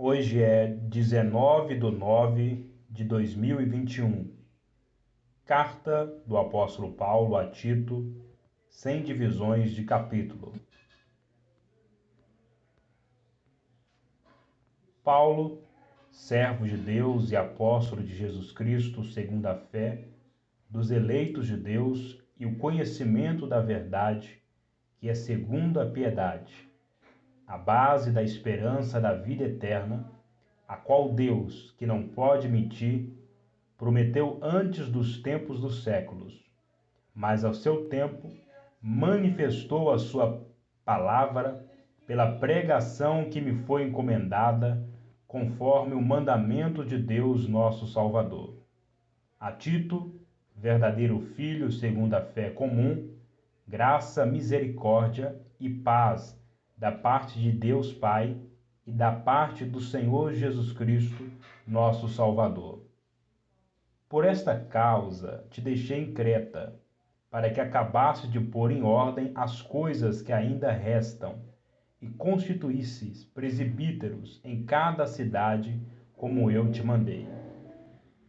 Hoje é 19/9/2021. Carta do apóstolo Paulo a Tito, sem divisões de capítulo. Paulo, servo de Deus e apóstolo de Jesus Cristo, segundo a fé dos eleitos de Deus e o conhecimento da verdade, que é segundo a piedade, a base da esperança da vida eterna, a qual Deus, que não pode mentir, prometeu antes dos tempos dos séculos, mas ao seu tempo manifestou a sua palavra pela pregação que me foi encomendada, conforme o mandamento de Deus nosso Salvador. A Tito, verdadeiro filho segundo a fé comum, graça, misericórdia e paz da parte de Deus Pai e da parte do Senhor Jesus Cristo, nosso Salvador. Por esta causa te deixei em Creta, para que acabasse de pôr em ordem as coisas que ainda restam, e constituísses presbíteros em cada cidade, como eu te mandei.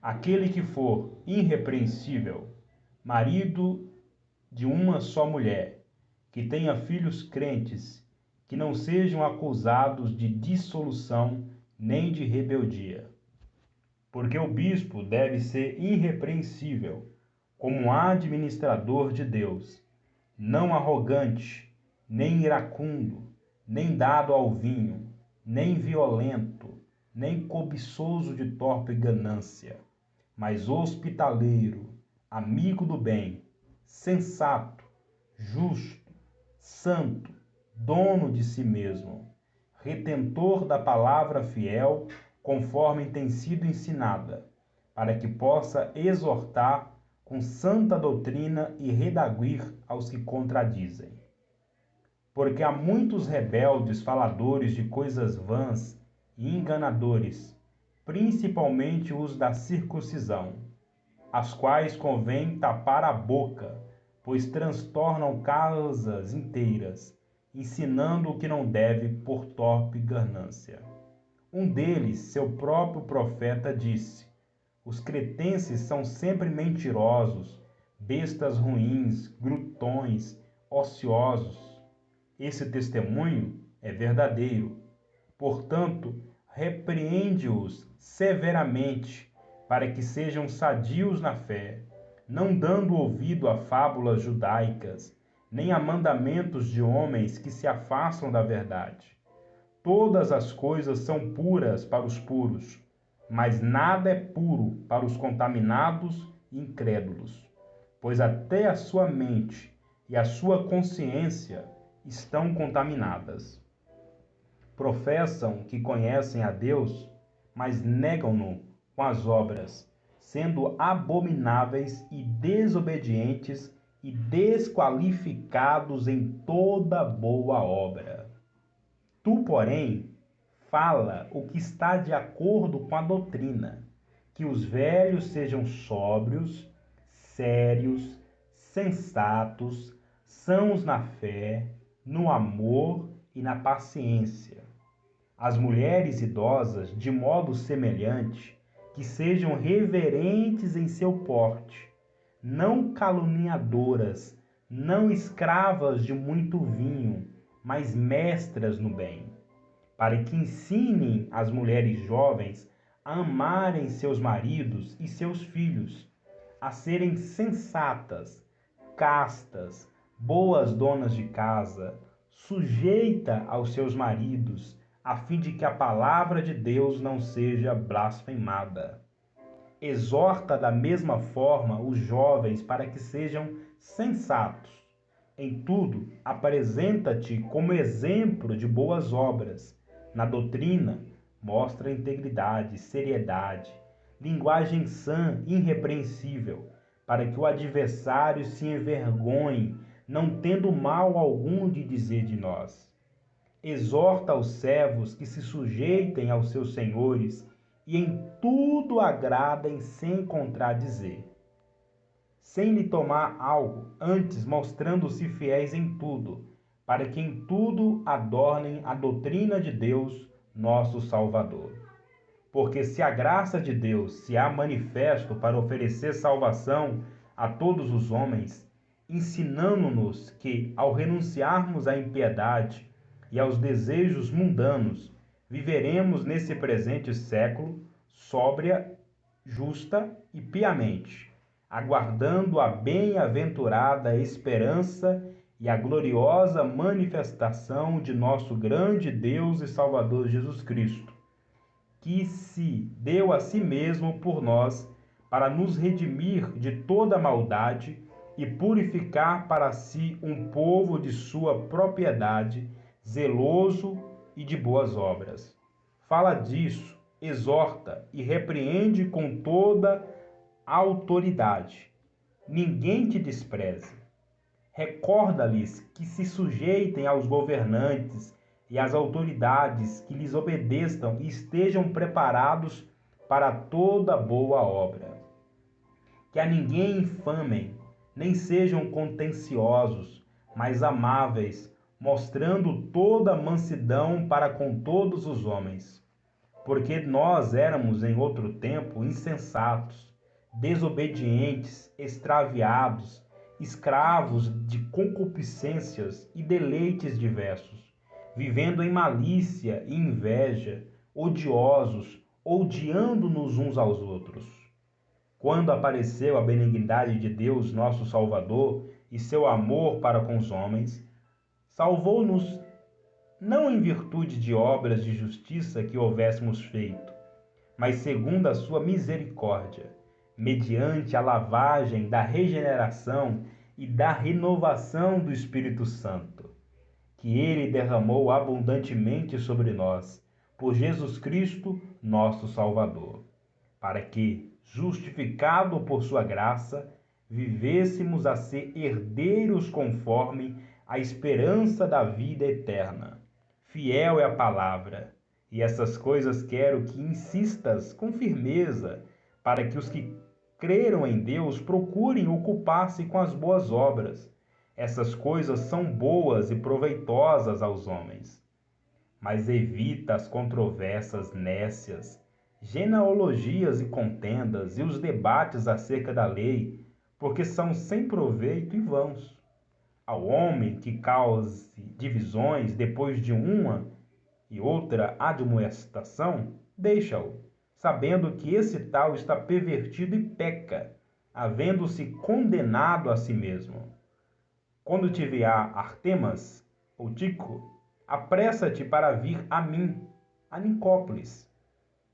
Aquele que for irrepreensível, marido de uma só mulher, que tenha filhos crentes, que não sejam acusados de dissolução nem de rebeldia. Porque o bispo deve ser irrepreensível, como administrador de Deus, não arrogante, nem iracundo, nem dado ao vinho, nem violento, nem cobiçoso de torpe ganância, mas hospitaleiro, amigo do bem, sensato, justo, santo, dono de si mesmo, retentor da palavra fiel, conforme tem sido ensinada, para que possa exortar com santa doutrina e redarguir aos que contradizem. Porque há muitos rebeldes faladores de coisas vãs e enganadores, principalmente os da circuncisão, as quais convém tapar a boca, pois transtornam casas inteiras, ensinando o que não deve por torpe ganância. Um deles, seu próprio profeta, disse: os cretenses são sempre mentirosos, bestas ruins, glutões, ociosos. Esse testemunho é verdadeiro. Portanto, repreende-os severamente, para que sejam sadios na fé, não dando ouvido a fábulas judaicas, nem a mandamentos de homens que se afastam da verdade. Todas as coisas são puras para os puros, mas nada é puro para os contaminados e incrédulos, pois até a sua mente e a sua consciência estão contaminadas. Professam que conhecem a Deus, mas negam-no com as obras, sendo abomináveis e desobedientes e desqualificados em toda boa obra. Tu, porém, fala o que está de acordo com a doutrina, que os velhos sejam sóbrios, sérios, sensatos, sãos na fé, no amor e na paciência. As mulheres idosas, de modo semelhante, que sejam reverentes em seu porte, não caluniadoras, não escravas de muito vinho, mas mestras no bem, para que ensinem as mulheres jovens a amarem seus maridos e seus filhos, a serem sensatas, castas, boas donas de casa, sujeita aos seus maridos, a fim de que a palavra de Deus não seja blasfemada. Exorta da mesma forma os jovens para que sejam sensatos. Em tudo, apresenta-te como exemplo de boas obras. Na doutrina, mostra integridade, seriedade, linguagem sã, irrepreensível, para que o adversário se envergonhe, não tendo mal algum de dizer de nós. Exorta os servos que se sujeitem aos seus senhores e em tudo agradem sem contradizer, sem lhe tomar algo, antes mostrando-se fiéis em tudo, para que em tudo adornem a doutrina de Deus, nosso Salvador. Porque se a graça de Deus se há manifesto para oferecer salvação a todos os homens, ensinando-nos que, ao renunciarmos à impiedade e aos desejos mundanos, viveremos nesse presente século sóbria, justa e piamente, aguardando a bem-aventurada esperança e a gloriosa manifestação de nosso grande Deus e Salvador Jesus Cristo, que se deu a si mesmo por nós para nos redimir de toda maldade e purificar para si um povo de sua propriedade, zeloso e de boas obras. Fala disso, exorta e repreende com toda a autoridade. Ninguém te despreze. Recorda-lhes que se sujeitem aos governantes e às autoridades, que lhes obedeçam e estejam preparados para toda boa obra. Que a ninguém infamem, nem sejam contenciosos, mas amáveis, mostrando toda mansidão para com todos os homens. Porque nós éramos em outro tempo insensatos, desobedientes, extraviados, escravos de concupiscências e deleites diversos, vivendo em malícia e inveja, odiosos, odiando-nos uns aos outros. Quando apareceu a benignidade de Deus, nosso Salvador, e seu amor para com os homens, salvou-nos não em virtude de obras de justiça que houvéssemos feito, mas segundo a sua misericórdia, mediante a lavagem da regeneração e da renovação do Espírito Santo, que ele derramou abundantemente sobre nós, por Jesus Cristo, nosso Salvador, para que, justificado por sua graça, vivêssemos a ser herdeiros conforme a esperança da vida eterna. Fiel é a palavra, e essas coisas quero que insistas com firmeza, para que os que creram em Deus procurem ocupar-se com as boas obras. Essas coisas são boas e proveitosas aos homens. Mas evita as controvérsias nécias, genealogias e contendas e os debates acerca da lei, porque são sem proveito e vãos. Ao homem que cause divisões depois de uma e outra admoestação, deixa-o, sabendo que esse tal está pervertido e peca, havendo-se condenado a si mesmo. Quando te vier Artemas ou Tico, apressa-te para vir a mim, a Nicópolis,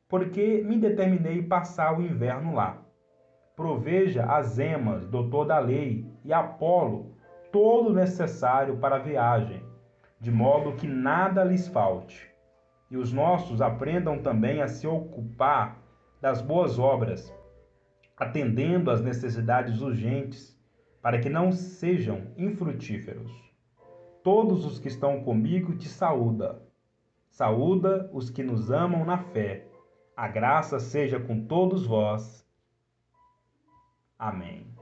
porque me determinei passar o inverno lá. Proveja a Zemas, doutor da lei, e Apolo, todo o necessário para a viagem, de modo que nada lhes falte. E os nossos aprendam também a se ocupar das boas obras, atendendo às necessidades urgentes, para que não sejam infrutíferos. Todos os que estão comigo te saúda. Saúda os que nos amam na fé. A graça seja com todos vós. Amém.